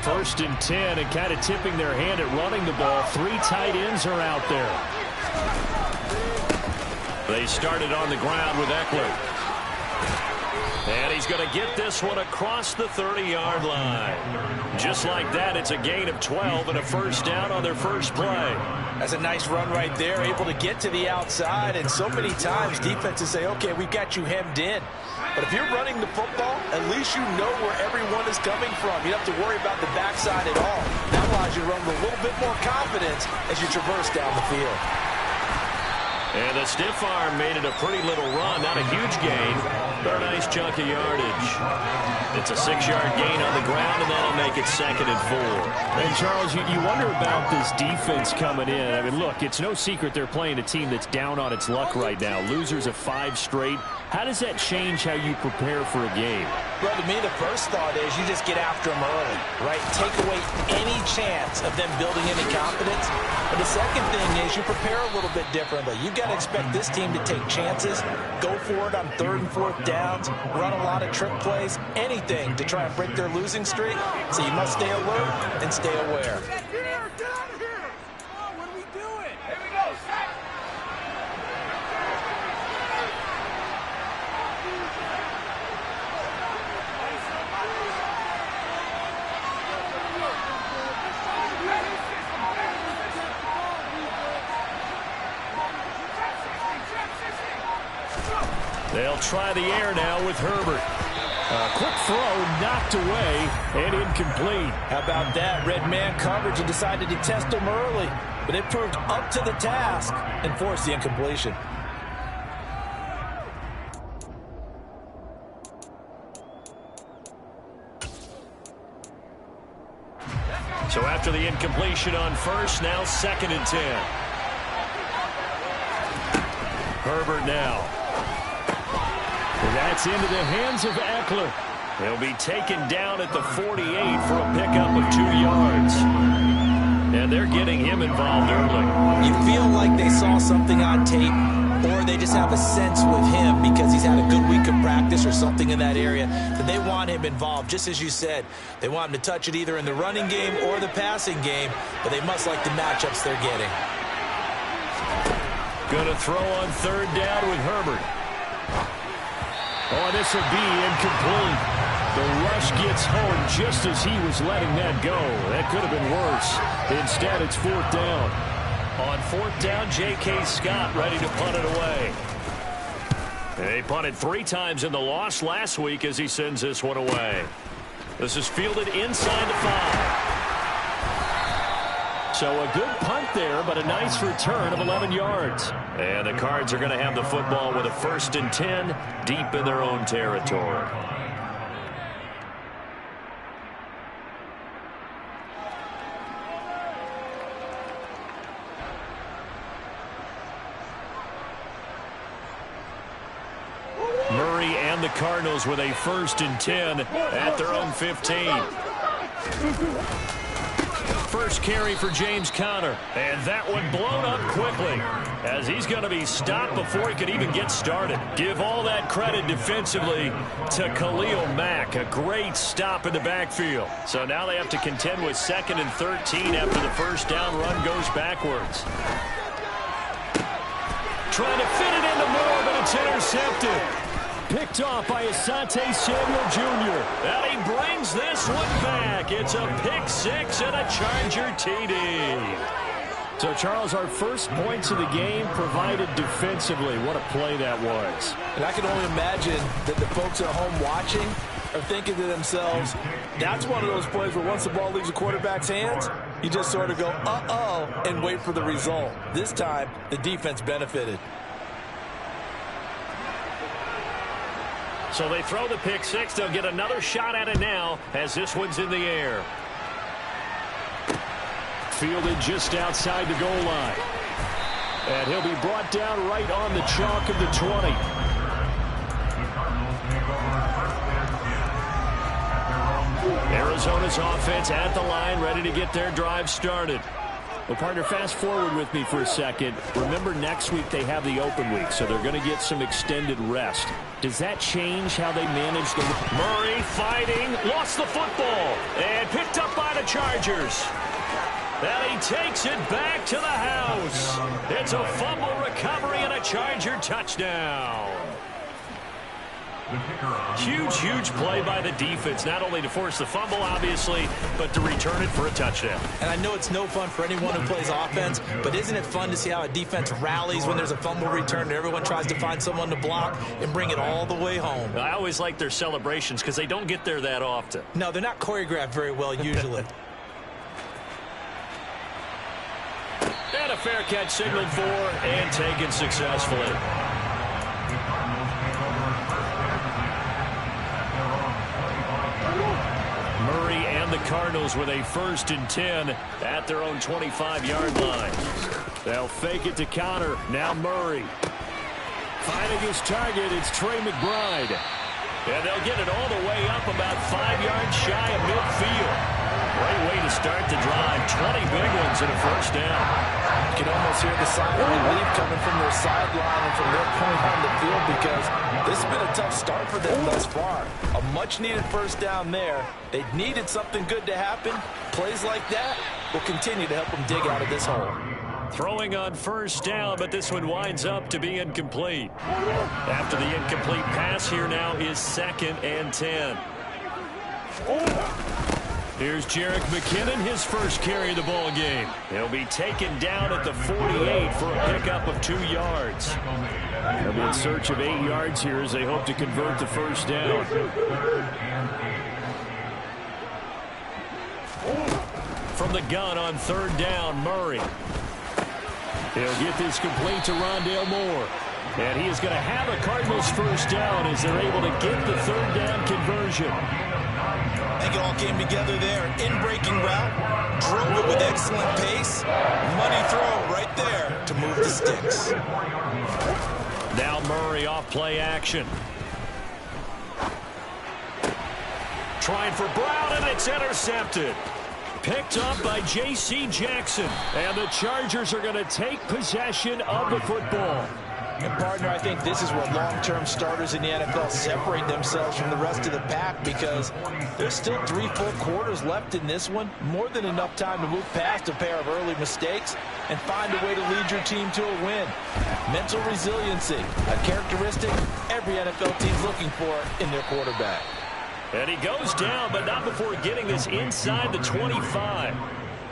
1st and 10, and kind of tipping their hand at running the ball. 3 tight ends are out there. They started on the ground with Eckler. And he's going to get this one across the 30-yard line. Just like that, it's a gain of 12 and a first down on their first play. That's a nice run right there, able to get to the outside. And so many times defenses say, okay, we've got you hemmed in. But if you're running the football, at least you know where everyone is coming from. You don't have to worry about the backside at all. That allows you to run with a little bit more confidence as you traverse down the field. And the stiff arm made it a pretty little run. Not a huge gain, but a nice chunk of yardage. It's a 6-yard gain on the ground, and that'll make it 2nd and 4. And, Charles, you wonder about this defense coming in. I mean, look, it's no secret they're playing a team that's down on its luck right now. Losers of 5 straight. How does that change how you prepare for a game? Well, to me, the first thought is you just get after them early, right? Take away any chance of them building any confidence. But the second thing is you prepare a little bit differently. You've got to expect this team to take chances, go for it on 3rd and 4th downs, run a lot of trick plays, anything to try and break their losing streak. So you must stay alert and stay aware. They'll try the air now with Herbert. A quick throw knocked away and incomplete. How about that? Red man coverage and decided to test them early. But it proved up to the task and forced the incompletion. So after the incompletion on first, now 2nd and 10. Herbert now. That's into the hands of Eckler. He'll be taken down at the 48 for a pickup of 2 yards. And they're getting him involved early. You feel like they saw something on tape, or they just have a sense with him because he's had a good week of practice or something in that area that they want him involved. Just as you said, they want him to touch it either in the running game or the passing game, but they must like the matchups they're getting. Going to throw on 3rd down with Herbert. Oh, this will be incomplete. The rush gets home just as he was letting that go. That could have been worse. Instead, it's 4th down. On 4th down, J.K. Scott ready to punt it away. They punted 3 times in the loss last week as he sends this one away. This is fielded inside the 5. So a good punt there, but a nice return of 11 yards. And the Cards are going to have the football with a 1st and 10 deep in their own territory. Murray and the Cardinals with a 1st and 10 at their own 15. First carry for James Conner. And that one blown up quickly as he's going to be stopped before he could even get started. Give all that credit defensively to Khalil Mack. A great stop in the backfield. So now they have to contend with 2nd and 13 after the first down run goes backwards. Trying to fit it into Moore, but it's intercepted. Picked off by Asante Samuel Jr. And he brings this one back. It's a pick 6 and a Charger TD. So, Charles, our first points of the game provided defensively. What a play that was. And I can only imagine that the folks at home watching are thinking to themselves, that's one of those plays where once the ball leaves the quarterback's hands, you just sort of go, uh-oh, and wait for the result. This time, the defense benefited. So they throw the pick 6. They'll get another shot at it now as this one's in the air. Fielded just outside the goal line. And he'll be brought down right on the chalk of the 20. Arizona's offense at the line, ready to get their drive started. Well, partner, fast forward with me for a second. Remember, next week they have the open week, so they're going to get some extended rest. Does that change how they manage the... Murray fighting, lost the football, and picked up by the Chargers. And he takes it back to the house. It's a fumble recovery and a Charger touchdown. Huge, huge play by the defense, not only to force the fumble, obviously, but to return it for a touchdown. And I know it's no fun for anyone who plays offense, but isn't it fun to see how a defense rallies when there's a fumble return and everyone tries to find someone to block and bring it all the way home? I always like their celebrations because they don't get there that often. No, they're not choreographed very well usually. And a fair catch signaled for and taken successfully. Murray and the Cardinals with a 1st and 10 at their own 25-yard line. They'll fake it to counter. Now Murray. Finding his target, it's Trey McBride. And they'll get it all the way up about 5 yards shy of midfield. Great way to start the drive. 20 big ones and a 1st down. You can almost hear the sigh of relief coming from their sideline and from their point on the field because this has been a tough start for them thus far. A much-needed 1st down there. They needed something good to happen. Plays like that will continue to help them dig out of this hole. Throwing on 1st down, but this one winds up to be incomplete. After the incomplete pass, here now is 2nd and 10. Here's Jerick McKinnon, his 1st carry of the ball game. He'll be taken down at the 48 for a pickup of 2 yards. They'll be in search of 8 yards here as they hope to convert the 1st down. From the gun on 3rd down, Murray. He'll get this complete to Rondale Moore. And he is going to have a Cardinals 1st down as they're able to get the 3rd down conversion. I think it all came together there. In-breaking route, drove it with excellent pace. Money throw right there to move the sticks. Now Murray off play action. Trying for Brown, and it's intercepted. Picked up by J.C. Jackson. And the Chargers are going to take possession of the football. And, partner, I think this is where long-term starters in the NFL separate themselves from the rest of the pack because there's still 3 full quarters left in this one. More than enough time to move past a pair of early mistakes and find a way to lead your team to a win. Mental resiliency, a characteristic every NFL team's looking for in their quarterback. And he goes down, but not before getting this inside the 25.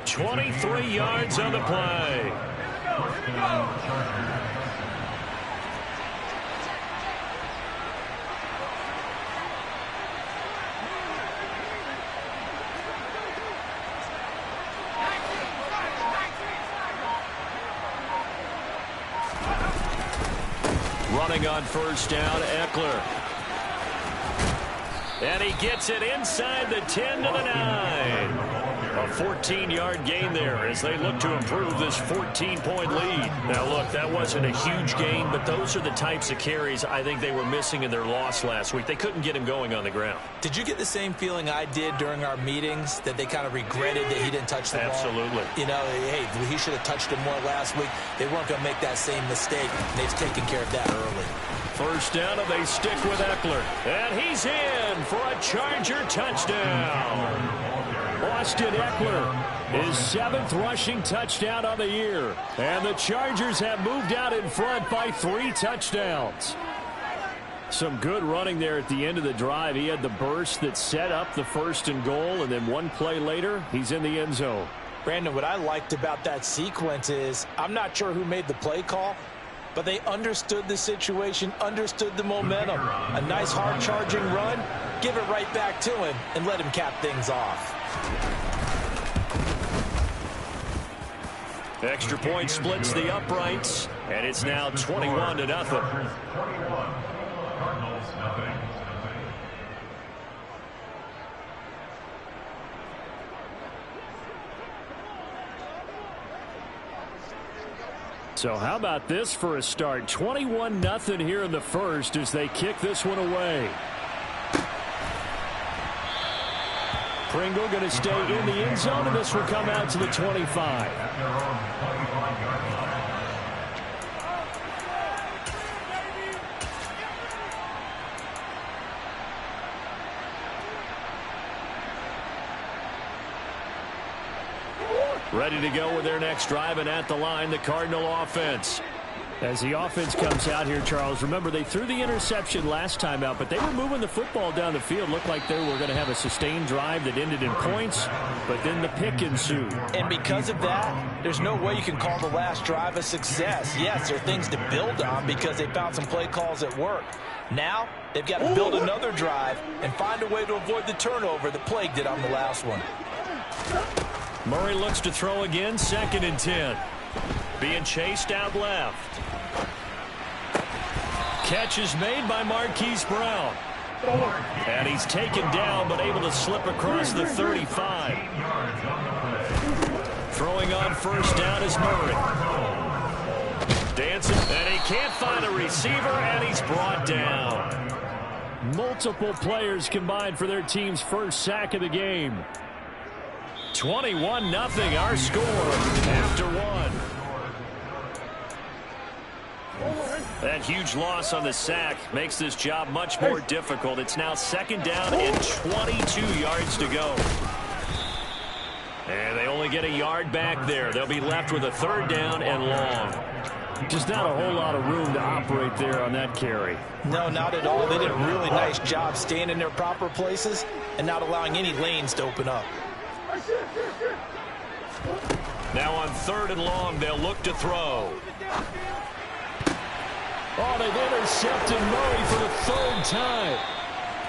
23 yards on the play. Running on 1st down, Eckler. And he gets it inside the 10 to the 9. A 14-yard gain there as they look to improve this 14-point lead. Now, look, that wasn't a huge gain, but those are the types of carries I think they were missing in their loss last week. They couldn't get him going on the ground. Did you get the same feeling I did during our meetings, that they kind of regretted that he didn't touch the ball? Absolutely. You know, hey, he should have touched it more last week. They weren't going to make that same mistake. They've taken care of that early. 1st down, and they stick with Eckler. And he's in for a Charger touchdown. Austin Eckler, his 7th rushing touchdown on the year. And the Chargers have moved out in front by 3 touchdowns. Some good running there at the end of the drive. He had the burst that set up the 1st and goal, and then 1 play later, he's in the end zone. Brandon, what I liked about that sequence is I'm not sure who made the play call, but they understood the situation, understood the momentum. A nice hard-charging run, give it right back to him, and let him cap things off. Extra point splits the uprights, and it's now 21-0. So how about this for a start? 21-0 here in the 1st as they kick this one away. Pringle going to stay in the end zone, and this will come out to the 25. Ready to go with their next drive, and at the line, the Cardinal offense. As the offense comes out here, Charles, remember they threw the interception last time out, but they were moving the football down the field. Looked like they were going to have a sustained drive that ended in points, but then the pick ensued. And because of that, there's no way you can call the last drive a success. Yes, there are things to build on because they found some play calls that work. Now, they've got to build another drive and find a way to avoid the turnover that plagued it on the last one. Murray looks to throw again, 2nd and 10. Being chased out left. Catch is made by Marquise Brown. And he's taken down, but able to slip across the 35. Throwing on first down is Murray. Dancing, and he can't find a receiver, and he's brought down. Multiple players combined for their team's first sack of the game. 21-0 our score after one. That huge loss on the sack makes this job much more difficult. It's now 2nd down and 22 yards to go. And they only get a yard back there. They'll be left with a 3rd down and long. Just not a whole lot of room to operate there on that carry. No, not at all. They did a really nice job staying in their proper places and not allowing any lanes to open up. Now on 3rd and long, they'll look to throw. Oh, they've intercepted Murray for the 3rd time.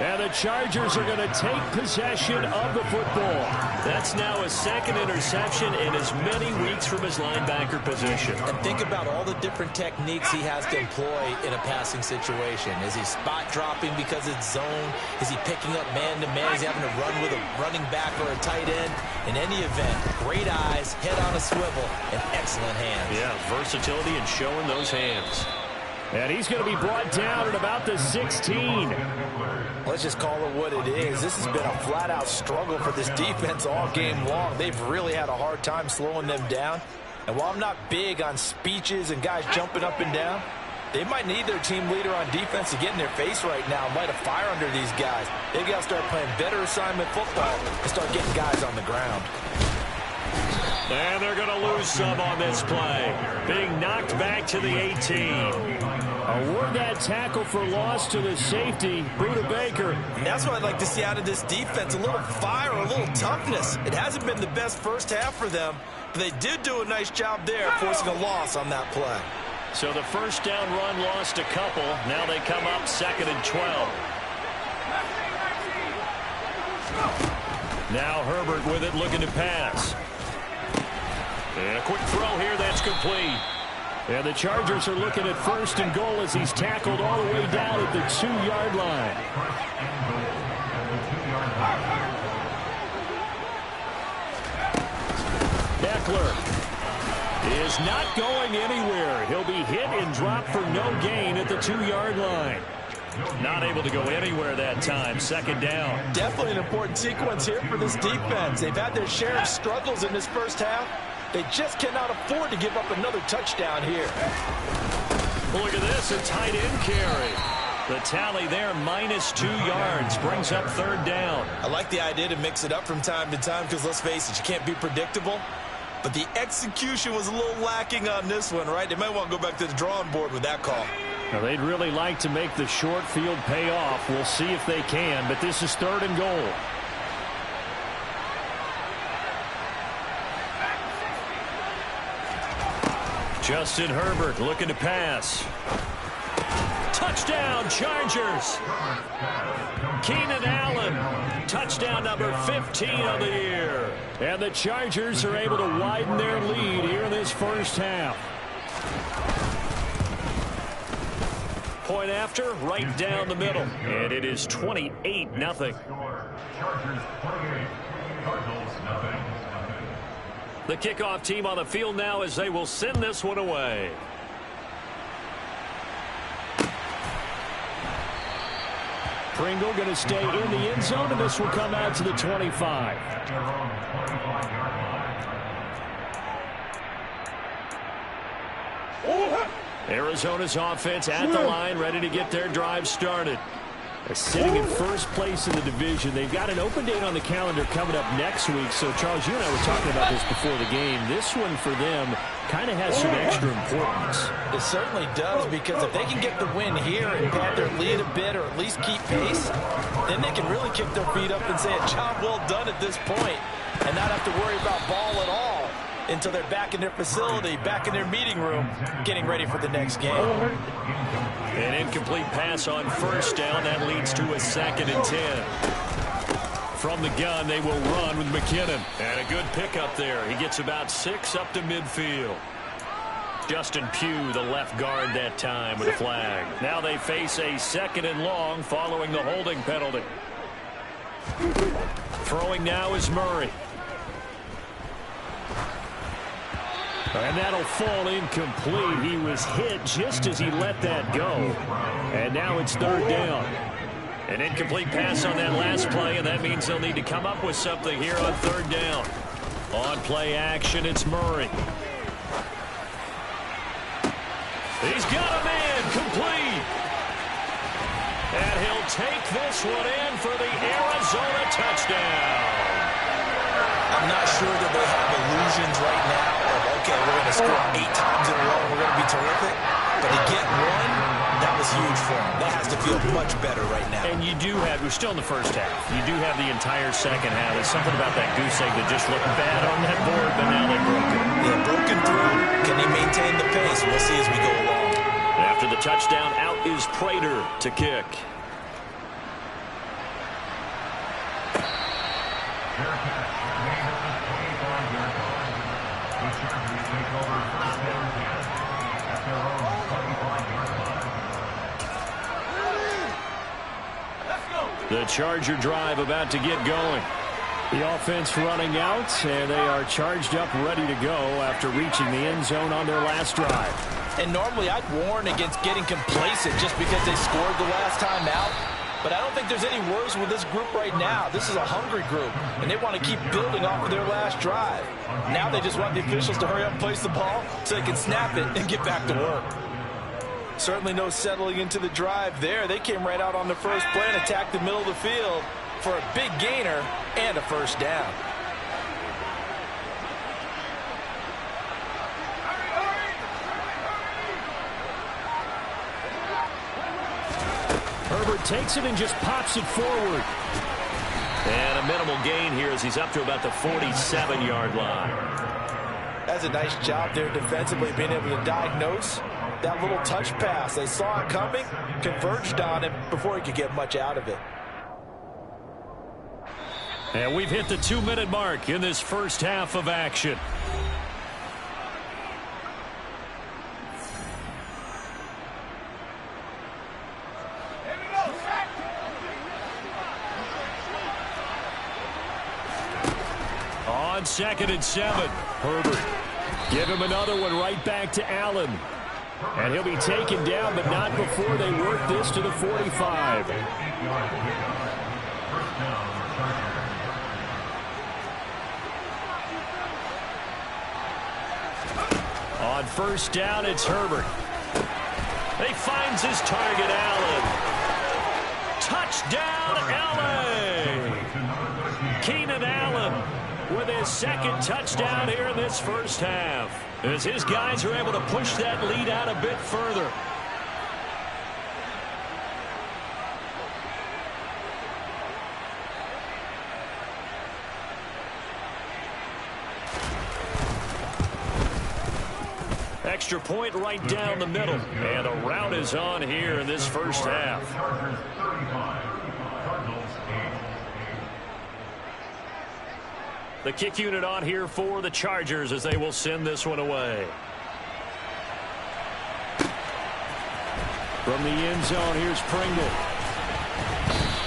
And the Chargers are going to take possession of the football. That's now his 2nd interception in as many weeks from his linebacker position. And think about all the different techniques he has to employ in a passing situation. Is he spot dropping because it's zone? Is he picking up man-to-man? Is he having to run with a running back or a tight end? In any event, great eyes, head on a swivel, and excellent hands. Yeah, versatility and showing those hands. And he's going to be brought down at about the 16. Let's just call it what it is. This has been a flat-out struggle for this defense all game long. They've really had a hard time slowing them down. And while I'm not big on speeches and guys jumping up and down, they might need their team leader on defense to get in their face right now and light a fire under these guys. They've got to start playing better assignment football and start getting guys on the ground. And they're going to lose some on this play. Being knocked back to the 18. Award that tackle for loss to the safety, Budda Baker. And that's what I'd like to see out of this defense, a little fire, a little toughness. It hasn't been the best first half for them, but they did do a nice job there, forcing a loss on that play. So the first down run lost a couple. Now they come up 2nd and 12. Now Herbert with it, looking to pass. And a quick throw here, that's complete. And the Chargers are looking at 1st and goal as he's tackled all the way down at the 2-yard line. Eckler is not going anywhere. He'll be hit and dropped for no gain at the 2-yard line. Not able to go anywhere that time. 2nd down. Definitely an important sequence here for this defense. They've had their share of struggles in this first half. They just cannot afford to give up another touchdown here. Well, look at this, a tight end carry. The tally there, -2 yards, brings up 3rd down. I like the idea to mix it up from time to time because, let's face it, you can't be predictable. But the execution was a little lacking on this one, right? They might want to go back to the drawing board with that call. Now, they'd really like to make the short field pay off. We'll see if they can, but this is 3rd and goal. Justin Herbert looking to pass. Touchdown, Chargers. Keenan Allen, touchdown number 15 of the year. And the Chargers are able to widen their lead here in this first half. Point after, right down the middle. And it is 28-0. Chargers 28, Cardinals nothing. The kickoff team on the field now as they will send this one away. Pringle going to stay in the end zone, and this will come out to the 25. Arizona's offense at the line, ready to get their drive started. Sitting in first place in the division. They've got an open date on the calendar coming up next week. So, Charles, you and I were talking about this before the game. This one for them kind of has some extra importance. It certainly does, because if they can get the win here and pad their lead a bit or at least keep pace, then they can really kick their feet up and say a job well done at this point and not have to worry about ball at all until they're back in their facility, back in their meeting room, getting ready for the next game. An incomplete pass on first down. That leads to a 2nd and 10. From the gun, they will run with McKinnon. And a good pickup there. He gets about 6 up to midfield. Justin Pugh, the left guard that time, with a flag. Now they face a 2nd and long following the holding penalty. Throwing now is Murray. And that'll fall incomplete. He was hit just as he let that go. And now it's 3rd down. An incomplete pass on that last play, and that means they'll need to come up with something here on 3rd down. On play action, it's Murray. He's got a man complete. And he'll take this one in for the Arizona touchdown. I'm not sure that they have illusions right now of, okay, we're going to score 8 times in a row and we're going to be terrific. But to get one, that was huge for them. That has to feel much better right now. And you do have, we're still in the first half. You do have the entire second half. There's something about that goose egg that just looked bad on that board, but now they broke it. Yeah, broken through. Can he maintain the pace? We'll see as we go along. After the touchdown, out is Prater to kick. The Charger drive about to get going. The offense running out, and they are charged up, ready to go after reaching the end zone on their last drive. And normally I'd warn against getting complacent just because they scored the last time out. But I don't think there's any worries with this group right now. This is a hungry group, and they want to keep building off of their last drive. Now they just want the officials to hurry up and place the ball so they can snap it and get back to work. Certainly no settling into the drive there. They came right out on the first play and attacked the middle of the field for a big gainer and a 1st down. Herbert takes it and just pops it forward. And a minimal gain here as he's up to about the 47-yard line. That's a nice job there defensively, being able to diagnose that little touch pass. They saw it coming, converged on him before he could get much out of it. And we've hit the 2-minute mark in this first half of action. On 2nd and 7, Herbert. Give him another one right back to Allen. And he'll be taken down, but not before they work this to the 45. On 1st down, it's Herbert. He finds his target, Allen. Touchdown, Allen! Keenan Allen with his 2nd touchdown here in this first half, as his guys are able to push that lead out a bit further. Extra point right down the middle, and a rout is on here in this first half. The kick unit on here for the Chargers as they will send this one away. From the end zone, here's Pringle.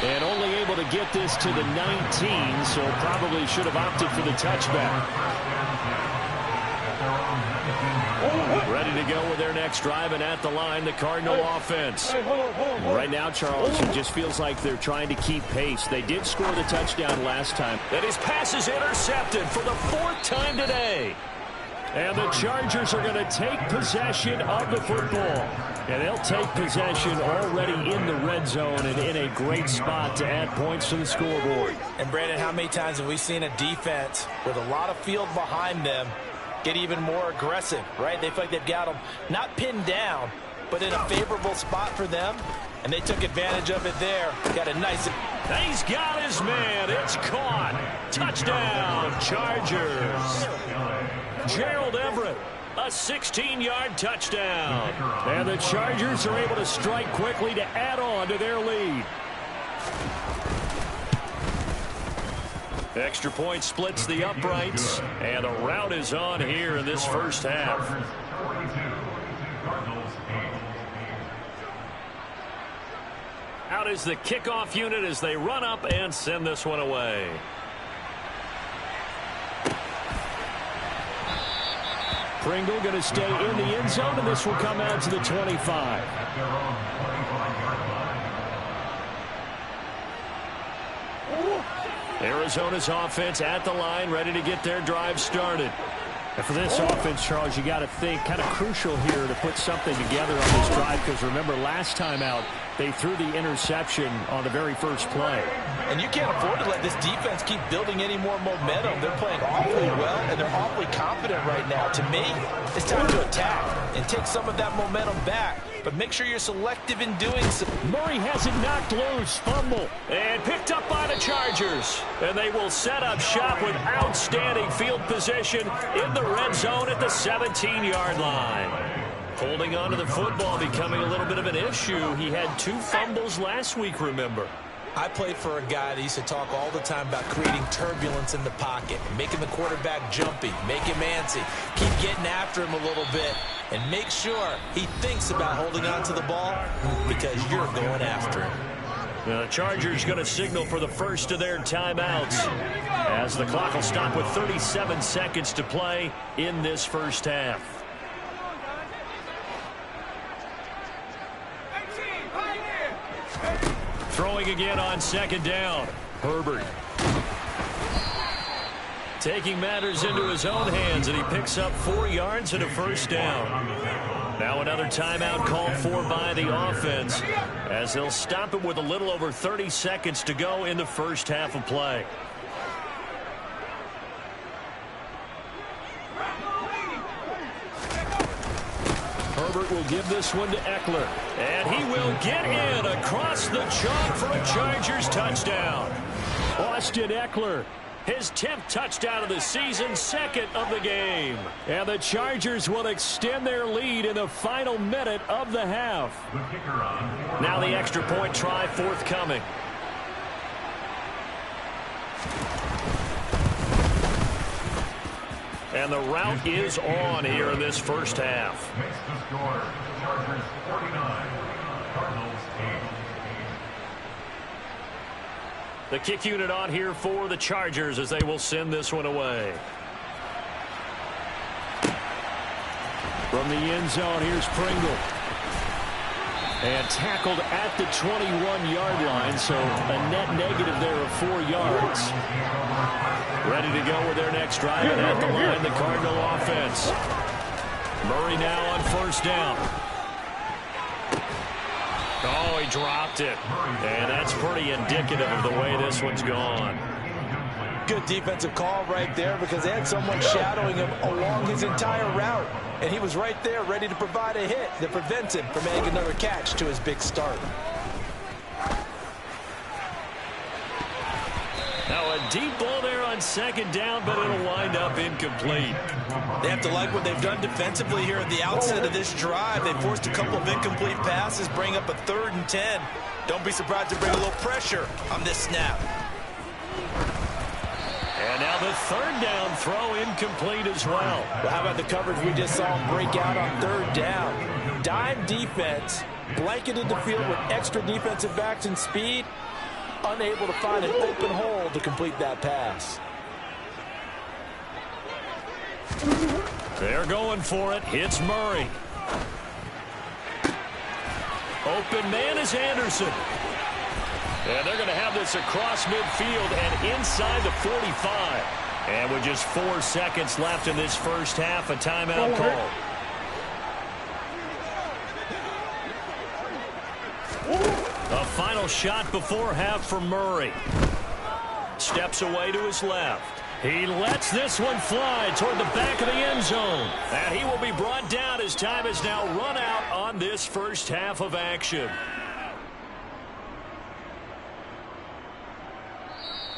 And only able to get this to the 19, so probably should have opted for the touchback. Ready to go with their next drive, and at the line, the Cardinal offense. Right now, Charles, it just feels like they're trying to keep pace. They did score the touchdown last time. And his pass is intercepted for the 4th time today. And the Chargers are going to take possession of the football. And they'll take possession already in the red zone and in a great spot to add points to the scoreboard. And, Brandon, how many times have we seen a defense with a lot of field behind them get even more aggressive, right? They feel like they've got them not pinned down, but in a favorable spot for them. And they took advantage of it there. Got a nice... He's got his man. It's caught. Touchdown, Chargers. Gerald Everett, a 16-yard touchdown. And the Chargers are able to strike quickly to add on to their lead. Extra point splits the uprights, and a rout is on here in this first half. Out is the kickoff unit as they run up and send this one away. Pringle going to stay in the end zone, and this will come out to the 25. Arizona's offense at the line, ready to get their drive started. And for this offense, Charles, you got to think kind of crucial here to put something together on this drive, because remember last time out, they threw the interception on the very first play. And you can't afford to let this defense keep building any more momentum. They're playing awfully well, and they're awfully confident right now. To me, it's time to attack and take some of that momentum back. But make sure you're selective in doing so. Murray has it knocked loose. Fumble. And picked up by the Chargers. And they will set up shop with outstanding field position in the red zone at the 17-yard line. Holding on to the football becoming a little bit of an issue. He had 2 fumbles last week, remember. I played for a guy that used to talk all the time about creating turbulence in the pocket, making the quarterback jumpy, make him antsy, keep getting after him a little bit, and make sure he thinks about holding on to the ball because you're going after him. The Chargers going to signal for the first of their timeouts as the clock will stop with 37 seconds to play in this first half. Throwing again on second down. Herbert taking matters into his own hands, and he picks up 4 yards and a first down. Now another timeout called for by the offense as they'll stop it with a little over 30 seconds to go in the first half of play. Herbert will give this one to Eckler. And he will get in across the chalk for a Chargers touchdown. Austin Eckler, his 10th touchdown of the season, 2nd of the game. And the Chargers will extend their lead in the final minute of the half. Now the extra point try forthcoming. And the rout is on here in this first half. Makes the score, Chargers 49, Cardinals 8. The kick unit on here for the Chargers as they will send this one away. From the end zone, here's Pringle. And tackled at the 21-yard line, so a net negative there of 4 yards. Ready to go with their next drive, and at the line, the Cardinal offense. Murray now on first down. Oh, he dropped it. And that's pretty indicative of the way this one's gone. Good defensive call right there because they had someone shadowing him along his entire route. And he was right there ready to provide a hit that prevents him from making another catch to his big start. Now a deep ball there on second down, but it'll wind up incomplete. They have to like what they've done defensively here at the outset of this drive. They forced a couple of incomplete passes, bring up a 3rd and 10. Don't be surprised to bring a little pressure on this snap. And now the 3rd down throw incomplete as well. Well, how about the coverage we just saw him break out on 3rd down? Dime defense, blanketed the field with extra defensive backs and speed, unable to find an open hole to complete that pass. They're going for it. Hits Murray. Open man is Anderson. And they're going to have this across midfield and inside the 45. And with just 4 seconds left in this first half, a timeout call. A final shot before half for Murray. Steps away to his left. He lets this one fly toward the back of the end zone. And he will be brought down as time has now run out on this first half of action.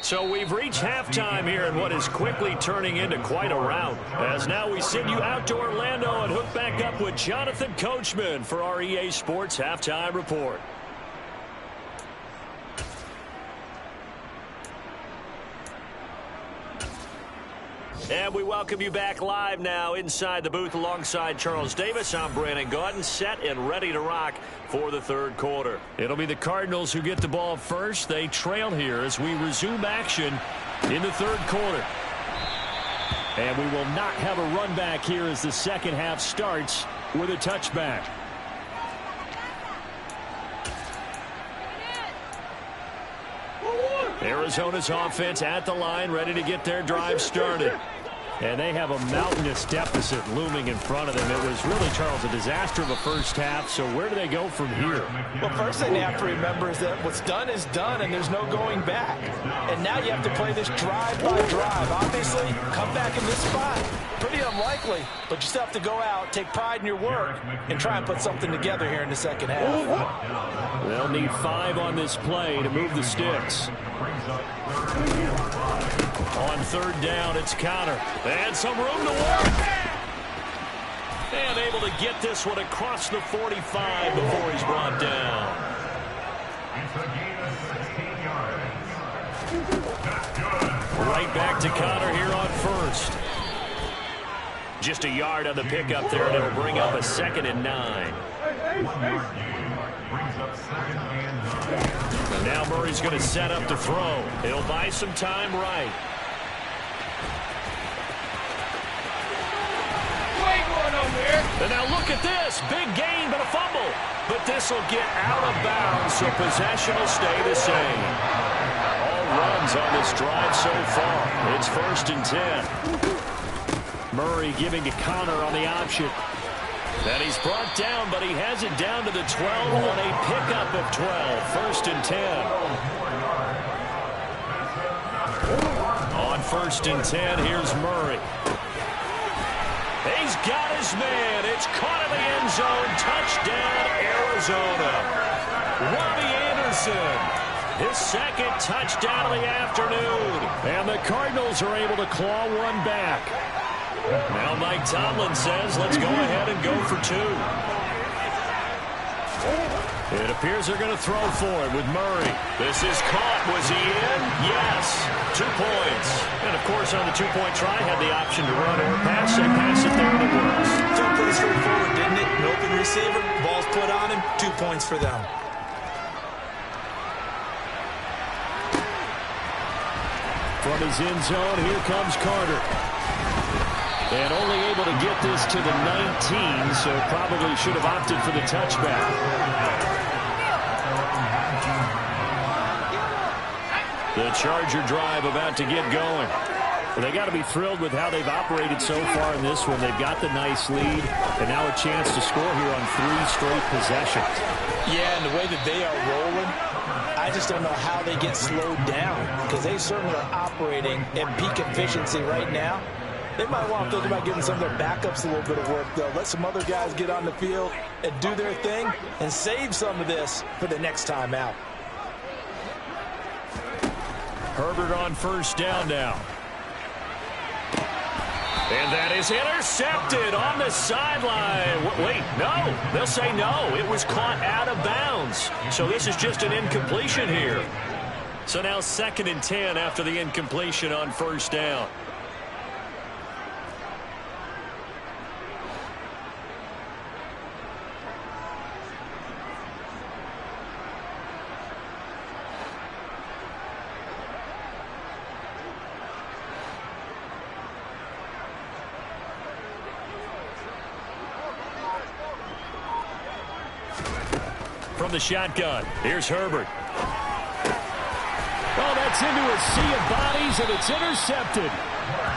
So we've reached halftime here in what is quickly turning into quite a rout. As now we send you out to Orlando and hook back up with Jonathan Coachman for our EA Sports Halftime Report. And we welcome you back live now inside the booth alongside Charles Davis. I'm Brandon Gaudin, set and ready to rock for the third quarter. It'll be the Cardinals who get the ball first. They trail here as we resume action in the third quarter. And we will not have a run back here as the second half starts with a touchback. Arizona's offense at the line, ready to get their drive started. And they have a mountainous deficit looming in front of them. It was really, Charles, a disaster of a first half. So where do they go from here? Well, first thing they have to remember is that what's done is done, and there's no going back. And now you have to play this drive by drive. Obviously, come back in this spot. Pretty unlikely, but you still have to go out, take pride in your work, and try and put something together here in the second half. They'll need 5 on this play to move the sticks. On third down, it's Conner. And some room to work. And able to get this one across the 45 before he's brought down. Right back to Conner here on first. Just a yard on the pickup there, and it'll bring up a 2nd and 9. Now Murray's going to set up to throw. He'll buy some time right. And now look at this. Big gain, but a fumble. But this will get out of bounds, so possession will stay the same. All runs on this drive so far. It's 1st and 10. Murray giving to Conner on the option. And he's brought down, but he has it down to the 12 on a pickup of 12. 1st and 10. On 1st and 10, here's Murray. He's got his man. It's caught in the end zone. Touchdown, Arizona. Robbie Anderson. His 2nd touchdown of the afternoon. And the Cardinals are able to claw one back. Now Mike Tomlin says, let's go ahead and go for 2. It appears they're going to throw for it with Murray. This is caught. Was he in? Yes. 2 points. And, of course, on the 2-point try, had the option to run or pass. They pass it there, and it works. Felt pretty straightforward, didn't it? An open receiver, ball's put on him, 2 points for them. From his end zone, here comes Carter. And only able to get this to the 19, so probably should have opted for the touchback. The Charger drive about to get going. Well, they got to be thrilled with how they've operated so far in this one. They've got the nice lead, and now a chance to score here on 3 straight possessions. Yeah, and the way that they are rolling, I just don't know how they get slowed down, because they certainly are operating at peak efficiency right now. They might want to think about giving some of their backups a little bit of work, though. Let some other guys get on the field and do their thing and save some of this for the next time out. Herbert on 1st down now. And that is intercepted on the sideline. Wait, no. They'll say no. It was caught out of bounds. So this is just an incompletion here. So now 2nd and 10 after the incompletion on 1st down. From the shotgun, here's Herbert. Oh, that's into a sea of bodies, and it's intercepted.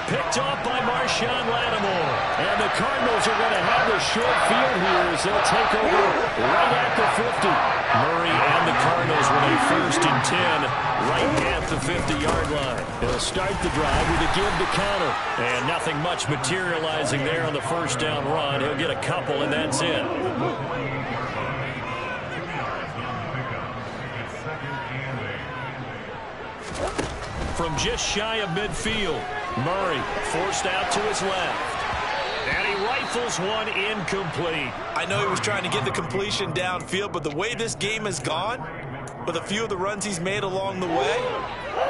Picked off by Marshawn Lattimore. And the Cardinals are going to have the short field here as they'll take over right at the 50. Murray and the Cardinals with a 1st and 10 right at the 50-yard line. They'll start the drive with a give to counter. And nothing much materializing there on the first down run. He'll get a couple, and that's it. From just shy of midfield, Murray forced out to his left. And he rifles one incomplete. I know he was trying to get the completion downfield, but the way this game has gone, with a few of the runs he's made along the way,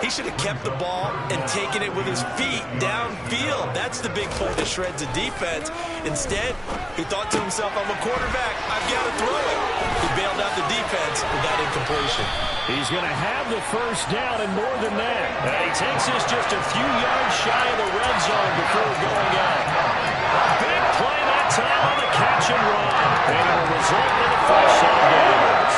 he should have kept the ball and taken it with his feet downfield. That's the big play that shreds a defense. Instead, he thought to himself, I'm a quarterback, I've got to throw it. He bailed out the defense with that incompletion. He's going to have the first down and more than that. And he takes this just a few yards shy of the red zone before going out. A big play that time on the catch and run. And it will result in the first set of downs.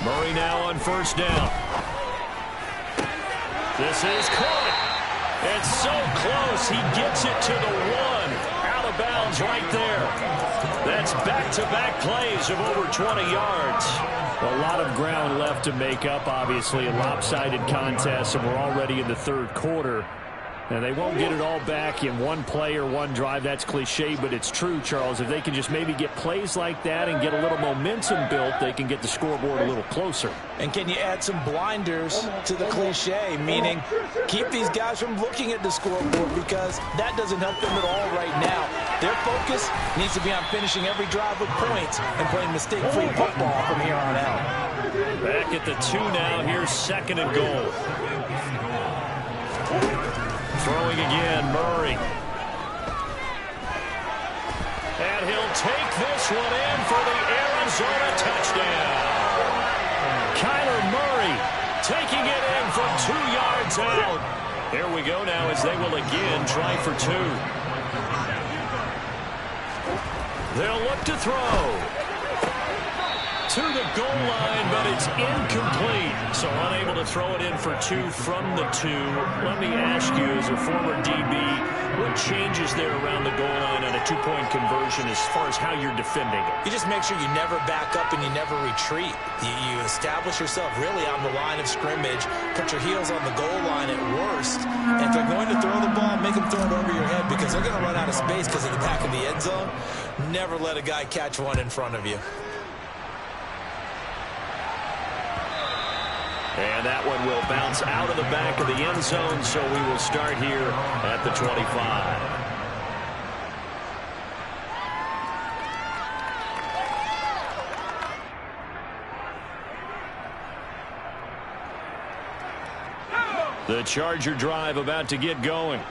Murray now on first down. This is caught. It's so close. He gets it to the 1. Out of bounds right there. That's back-to-back plays of over 20 yards. A lot of ground left to make up, obviously. A lopsided contest, and we're already in the 3rd quarter. And they won't get it all back in one play or one drive. That's cliche, but it's true, Charles. If they can just maybe get plays like that and get a little momentum built, they can get the scoreboard a little closer. And can you add some blinders to the cliche, meaning keep these guys from looking at the scoreboard, because that doesn't help them at all right now. Their focus needs to be on finishing every drive with points and playing mistake-free football from here on out. Back at the 2 now. Here's 2nd and goal. Throwing again, Murray. And he'll take this one in for the Arizona touchdown. Kyler Murray taking it in from 2 yards out. There we go now as they will again try for 2. They'll look to throw. To the goal line, but it's incomplete. So unable to throw it in for 2 from the 2. Let me ask you, as a former DB, what changes there around the goal line on a 2-point conversion as far as how you're defending it? You just make sure you never back up and you never retreat. You establish yourself really on the line of scrimmage, put your heels on the goal line at worst, and if they're going to throw the ball, make them throw it over your head, because they're going to run out of space because of the back of the end zone. Never let a guy catch one in front of you. And that one will bounce out of the back of the end zone, so we will start here at the 25. The Charger drive about to get going.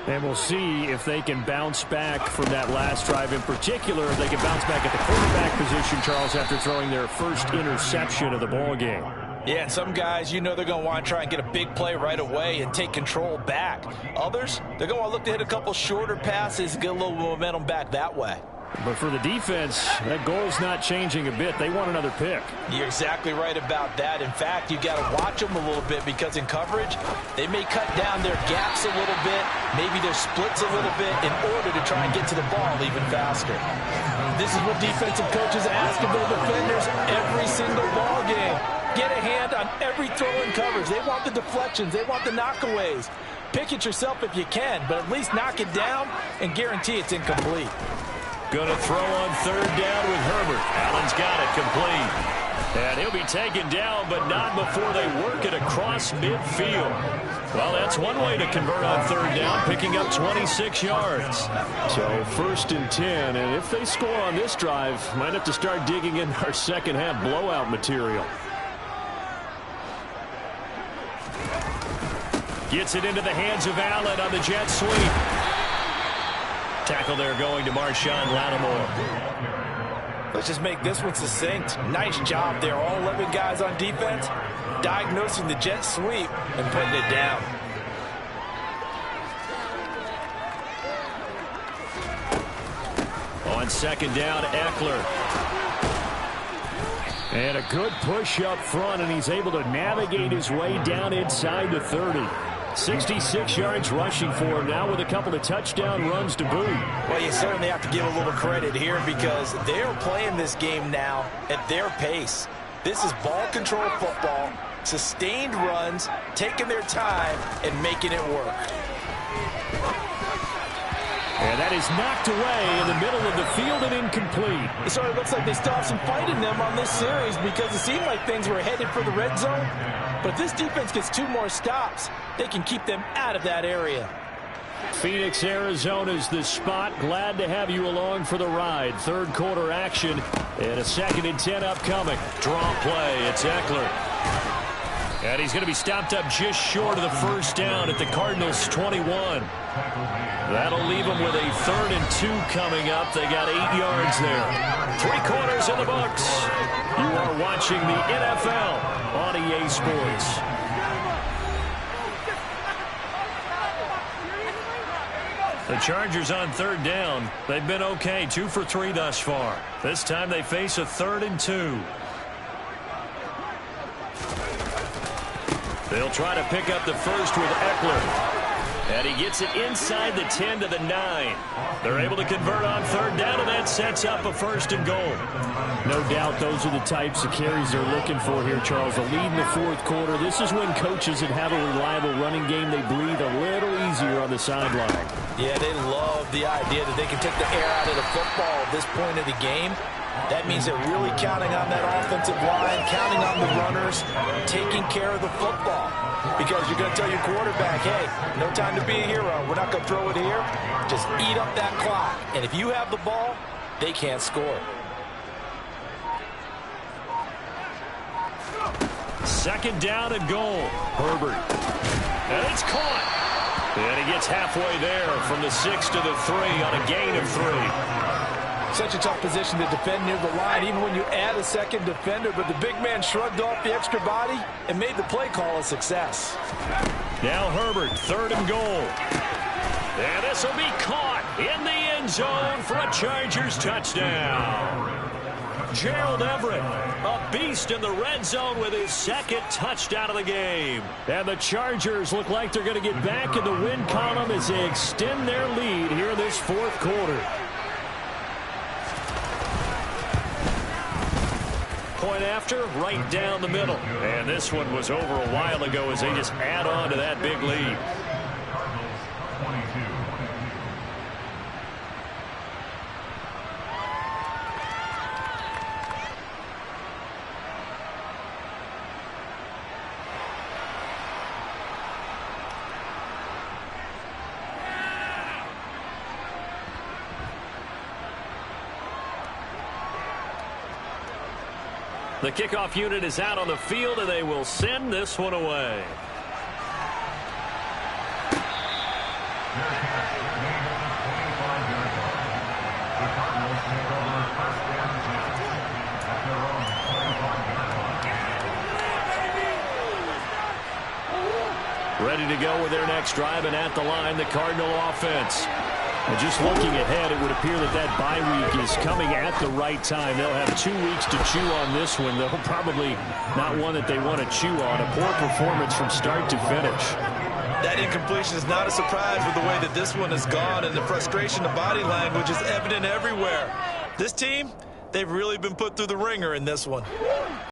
And we'll see if they can bounce back from that last drive, in particular, if they can bounce back at the quarterback position, Charles, after throwing their first interception of the ball game. Yeah, and some guys, you know, they're going to want to try and get a big play right away and take control back. Others, they're going to want to look to hit a couple shorter passes and get a little momentum back that way. But for the defense, that goal's not changing a bit. They want another pick. You're exactly right about that. In fact, you got to watch them a little bit, because in coverage, they may cut down their gaps a little bit, maybe their splits a little bit, in order to try and get to the ball even faster. This is what defensive coaches ask of their defenders every single ball game. Get a hand on every throw in coverage. They want the deflections. They want the knockaways. Pick it yourself if you can, but at least knock it down and guarantee it's incomplete. Going to throw on 3rd down with Herbert. Allen's got it complete. And he'll be taken down, but not before they work it across midfield. Well, that's one way to convert on 3rd down, picking up 26 yards. So 1st and 10, and if they score on this drive, might have to start digging in our second half blowout material. Gets it into the hands of Allen on the jet sweep. Tackle there going to Marshawn Lattimore. Let's just make this one succinct. Nice job there. All 11 guys on defense diagnosing the jet sweep and putting it down. On 2nd down, Eckler. And a good push up front, and he's able to navigate his way down inside the 30. 66 yards rushing for him now with a couple of touchdown runs to boot. Well, you certainly have to give a little credit here because they're playing this game now at their pace. This is ball control football, sustained runs, taking their time and making it work. And that is knocked away in the middle of the field and incomplete. It sort of looks like they still have some fight in them on this series because it seemed like things were headed for the red zone. But if this defense gets 2 more stops, they can keep them out of that area. Phoenix, Arizona's the spot. Glad to have you along for the ride. Third quarter action and a 2nd and 10 upcoming. Draw play. It's Eckler. And he's going to be stopped up just short of the first down at the Cardinals' 21. That'll leave them with a 3rd and 2 coming up. They got 8 yards there. 3 quarters in the books. You are watching the NFL on EA Sports. The Chargers on 3rd down. They've been okay, 2 for 3 thus far. This time they face a 3rd and 2. They'll try to pick up the first with Eckler. And he gets it inside the 10 to the 9. They're able to convert on 3rd down, and that sets up a 1st and goal. No doubt those are the types of carries they're looking for here, Charles. A lead in the 4th quarter. This is when coaches that have a reliable running game, they breathe a little easier on the sideline. Yeah, they love the idea that they can take the air out of the football at this point of the game. That means they're really counting on that offensive line, counting on the runners, taking care of the football. Because you're going to tell your quarterback, hey, no time to be a hero. We're not going to throw it here. Just eat up that clock. And if you have the ball, they can't score. 2nd down and goal. Herbert. And it's caught. And he gets halfway there from the 6 to the 3 on a gain of 3. Such a tough position to defend near the line, even when you add a 2nd defender. But the big man shrugged off the extra body and made the play call a success. Now Herbert, 3rd and goal. And this will be caught in the end zone for a Chargers touchdown. Gerald Everett, a beast in the red zone with his 2nd touchdown of the game. And the Chargers look like they're going to get back in the win column as they extend their lead here in this 4th quarter. Point after, right down the middle. And this one was over a while ago as they just add on to that big lead. The kickoff unit is out on the field, and they will send this one away. Ready to go with their next drive, and at the line, the Cardinal offense. And just looking ahead, it would appear that that bye week is coming at the right time. They'll have 2 weeks to chew on this one, though probably not one that they want to chew on. A poor performance from start to finish. That incompletion is not a surprise with the way that this one has gone, and the frustration, the body language is evident everywhere. This team, they've really been put through the ringer in this one.